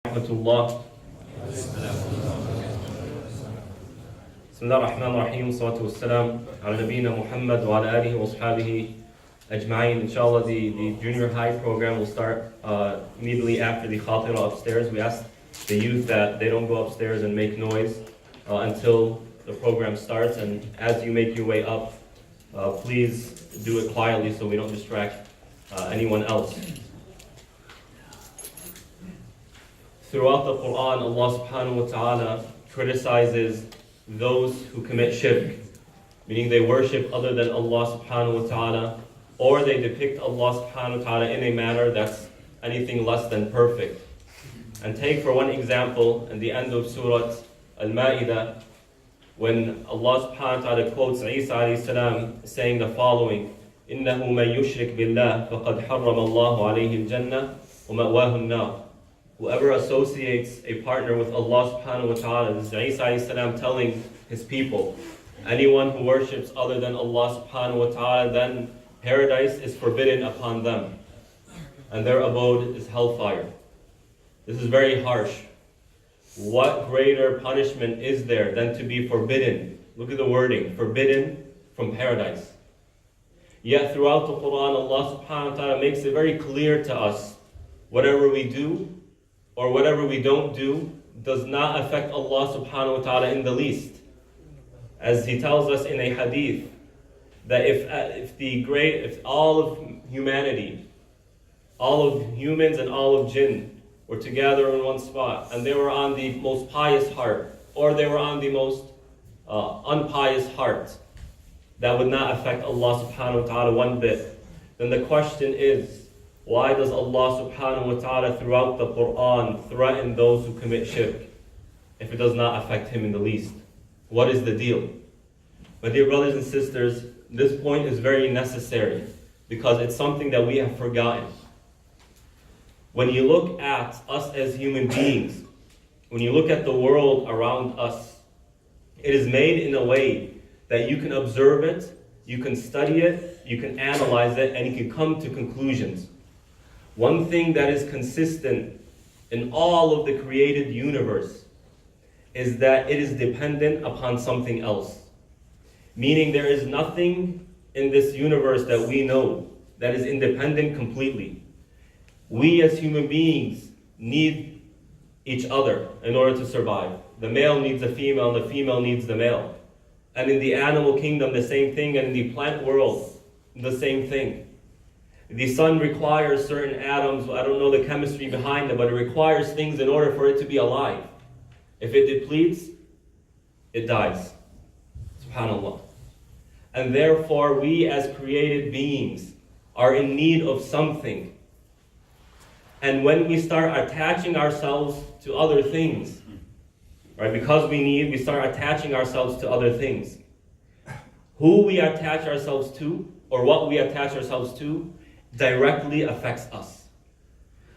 Rahmatullah. Bismillah ar-Rahman ar-Rahim. Salatu wassalam ala nabiyyina Muhammad wa ala alihi wa ashabihi ajma'in. Inshallah, the junior high program will start immediately after the khatira upstairs. We ask the youth that they don't go upstairs and make noise until the program starts. And as you make your way up, please do it quietly so we don't distract anyone else. Throughout the Quran, Allah subhanahu wa ta'ala criticizes those who commit shirk, meaning they worship other than Allah subhanahu wa ta'ala, or they depict Allah subhanahu wa ta'ala in a manner that's anything less than perfect. And take for one example, in the end of Surah Al-Ma'idah, when Allah subhanahu wa ta'ala quotes Isa alayhi salam saying the following, إِنَّهُ مَن يُشْرِكْ بِاللَّهِ فَقَدْ حَرَّمَ اللَّهُ عَلَيْهِ الْجَنَّةِ وَمَأْوَاهُ النَّارِ. Whoever associates a partner with Allah subhanahu wa ta'ala, this is Isa alayhi salam telling his people, anyone who worships other than Allah subhanahu wa ta'ala, then paradise is forbidden upon them, and their abode is hellfire. This is very harsh. What greater punishment is there than to be forbidden? Look at the wording, forbidden from paradise. Yet throughout the Quran, Allah subhanahu wa ta'ala makes it very clear to us, whatever we do or whatever we don't do does not affect Allah subhanahu wa ta'ala in the least. As he tells us in a hadith, that if all of humanity, all of humans and all of jinn were together in one spot, and they were on the most pious heart, or they were on the most unpious heart, that would not affect Allah subhanahu wa ta'ala one bit. Then the question is, why does Allah subhanahu wa ta'ala throughout the Quran threaten those who commit shirk if it does not affect him in the least? What is the deal? My dear brothers and sisters, this point is very necessary because it's something that we have forgotten. When you look at us as human beings, when you look at the world around us, it is made in a way that you can observe it, you can study it, you can analyze it, and you can come to conclusions. One thing that is consistent in all of the created universe is that it is dependent upon something else. Meaning there is nothing in this universe that we know that is independent completely. We as human beings need each other in order to survive. The male needs the female, and the female needs the male. And in the animal kingdom, the same thing, and in the plant world, the same thing. The sun requires certain atoms, I don't know the chemistry behind it, but it requires things in order for it to be alive. If it depletes, it dies. SubhanAllah. And therefore, we as created beings are in need of something. And when we start attaching ourselves to other things, right, because we start attaching ourselves to other things. Who we attach ourselves to, or what we attach ourselves to, directly affects us.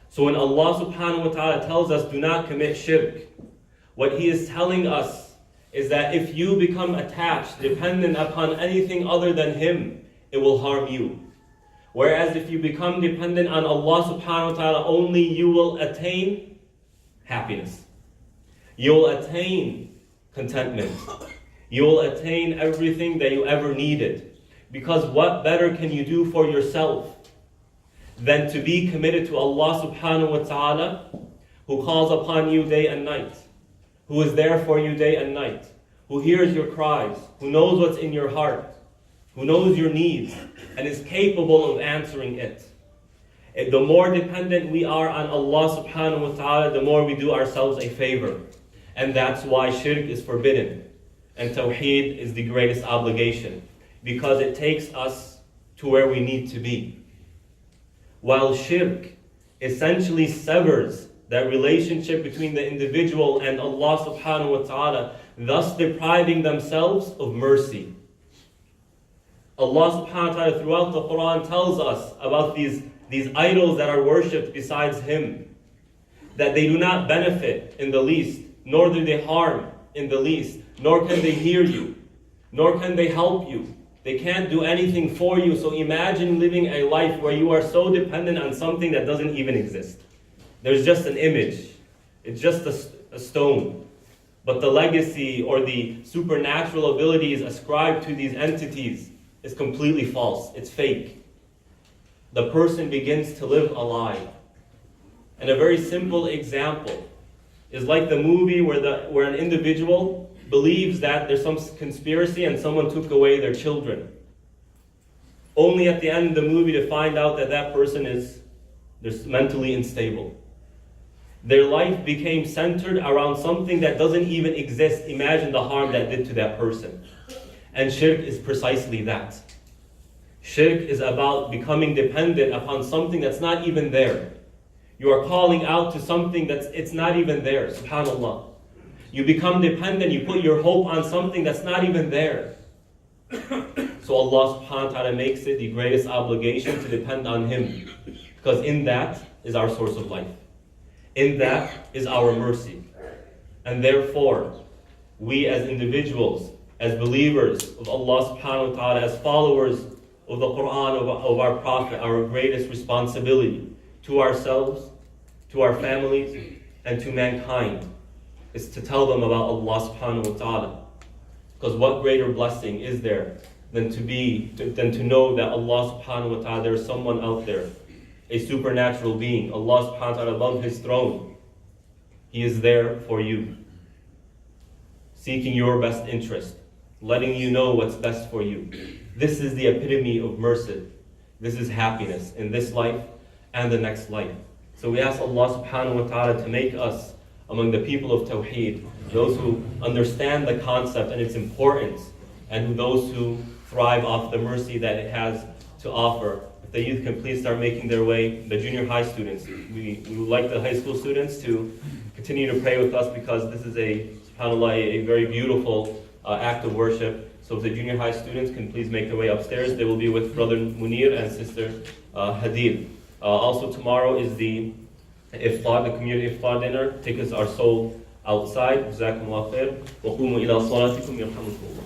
So when Allah subhanahu wa ta'ala tells us, do not commit shirk, what He is telling us is that if you become attached, dependent upon anything other than Him, it will harm you. Whereas if you become dependent on Allah subhanahu wa ta'ala only, you will attain happiness. You will attain contentment. You will attain everything that you ever needed. Because what better can you do for yourself than to be committed to Allah subhanahu wa ta'ala, who calls upon you day and night, who is there for you day and night, who hears your cries, who knows what's in your heart, who knows your needs, and is capable of answering it. The more dependent we are on Allah subhanahu wa ta'ala, the more we do ourselves a favor. And that's why shirk is forbidden. And tawheed is the greatest obligation, because it takes us to where we need to be. While shirk essentially severs that relationship between the individual and Allah subhanahu wa ta'ala, thus depriving themselves of mercy. Allah subhanahu wa ta'ala throughout the Quran tells us about these idols that are worshipped besides Him, that they do not benefit in the least, nor do they harm in the least, nor can they hear you, nor can they help you. They can't do anything for you. So imagine living a life where you are so dependent on something that doesn't even exist. There's just an image. It's just a stone. But the legacy or the supernatural abilities ascribed to these entities is completely false. It's fake. The person begins to live a lie. And a very simple example is like the movie where an individual believes that there's some conspiracy and someone took away their children. Only at the end of the movie to find out that that person is mentally unstable. Their life became centered around something that doesn't even exist. Imagine the harm that did to that person. And shirk is precisely that. Shirk is about becoming dependent upon something that's not even there. You are calling out to something it's not even there. SubhanAllah. You become dependent, you put your hope on something that's not even there. So Allah subhanahu wa ta'ala makes it the greatest obligation to depend on Him. Because in that is our source of life. In that is our mercy. And therefore, we as individuals, as believers of Allah subhanahu wa ta'ala, as followers of the Quran, of our Prophet, our greatest responsibility to ourselves, to our families, and to mankind is to tell them about Allah subhanahu wa ta'ala. Because what greater blessing is there than to know that Allah subhanahu wa ta'ala, there is someone out there, a supernatural being, Allah subhanahu wa ta'ala above His throne. He is there for you, seeking your best interest, letting you know what's best for you. This is the epitome of mercy. This is happiness in this life and the next life. So we ask Allah subhanahu wa ta'ala to make us among the people of Tawheed, those who understand the concept and its importance, and those who thrive off the mercy that it has to offer. If the youth can please start making their way, the junior high students, we would like the high school students to continue to pray with us because this is subhanAllah, a very beautiful act of worship. So if the junior high students can please make their way upstairs, they will be with Brother Munir and Sister Hadid. Also tomorrow is the iftar, the community iftar dinner. Tickets are sold outside. Jazakumullah khair. Wa qumu ila salatikum yarhamukumullah.